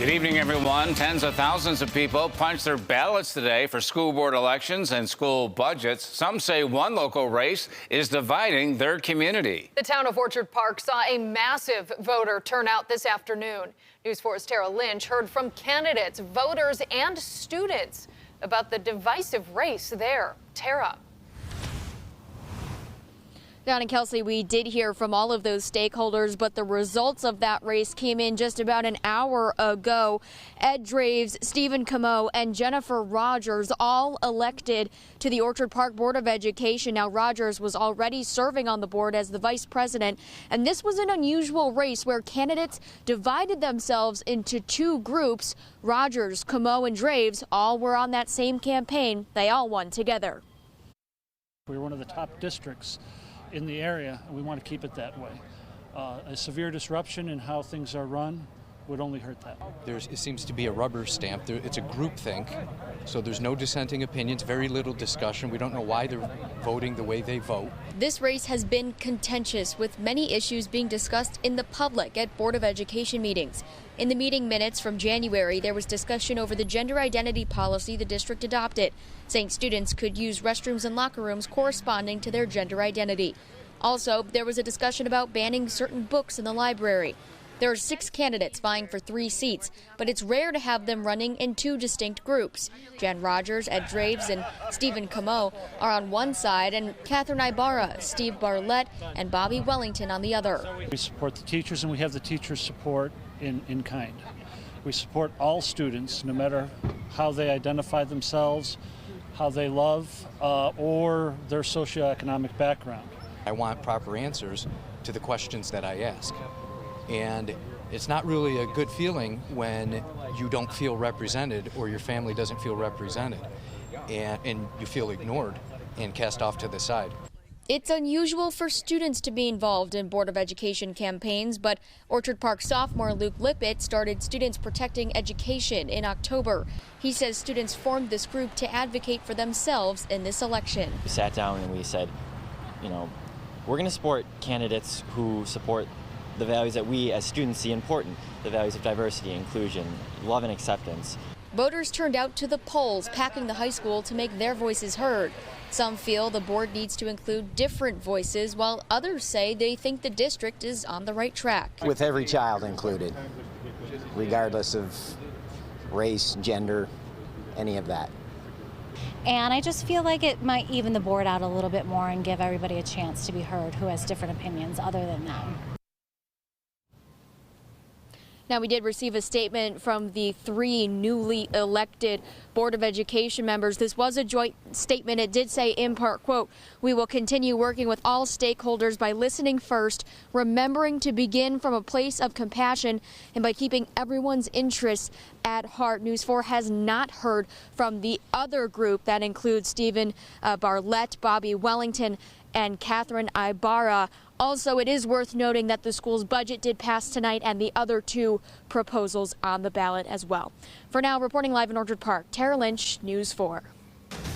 Good evening, everyone. Tens of thousands of people punched their ballots today for school board elections and school budgets. Some say one local race is dividing their community. The town of Orchard Park saw a massive voter turnout this afternoon. News 4's Tara Lynch heard from candidates, voters, and students about the divisive race there. Tara. Don and Kelsey, we did hear from all of those stakeholders, but the results of that race came in just about an hour ago. Ed Draves, Stephen Camo, and Jennifer Rogers all elected to the Orchard Park Board of Education. Now, Rogers was already serving on the board as the vice president, and this was an unusual race where candidates divided themselves into two groups. Rogers, Camo, and Draves all were on that same campaign. They all won together. We're one of the top districts in the area, and we want to keep it that way. A severe disruption in how things are run would only hurt that. It seems to be a rubber stamp. It's a groupthink, so there's no dissenting opinions, very little discussion. We don't know why they're voting the way they vote. This race has been contentious, with many issues being discussed in the public at Board of Education meetings. In the meeting minutes from January, there was discussion over the gender identity policy the district adopted, saying students could use restrooms and locker rooms corresponding to their gender identity. Also, there was a discussion about banning certain books in the library. There are 6 candidates vying for 3 seats, but it's rare to have them running in 2 distinct groups. Jen Rogers, Ed Draves, and Stephen Camo are on one side, and Catherine Ibarra, Steve Barlett, and Bobby Wellington on the other. We support the teachers, and we have the teachers' support in kind. We support all students, no matter how they identify themselves, how they love, or their socioeconomic background. I want proper answers to the questions that I ask. And it's not really a good feeling when you don't feel represented or your family doesn't feel represented and you feel ignored and cast off to the side. It's unusual for students to be involved in Board of Education campaigns, but Orchard Park sophomore Luke Lippett started Students Protecting Education in October. He says students formed this group to advocate for themselves in this election. We sat down and we said, we're going to support candidates who support the values that we as students see important, the values of diversity, inclusion, love and acceptance. Voters turned out to the polls, packing the high school to make their voices heard. Some feel the board needs to include different voices, while others say they think the district is on the right track. With every child included, regardless of race, gender, any of that. And I just feel like it might even the board out a little bit more and give everybody a chance to be heard who has different opinions other than them. Now, we did receive a statement from the 3 newly elected Board of Education members. This was a joint statement. It did say in part, quote, "We will continue working with all stakeholders by listening first, remembering to begin from a place of compassion, and by keeping everyone's interests at heart." News 4 has not heard from the other group that includes Stephen Barlett, Bobby Wellington, and Catherine Ibarra. Also, it is worth noting that the school's budget did pass tonight and the other 2 proposals on the ballot as well. For now, reporting live in Orchard Park, Tara Lynch, News 4.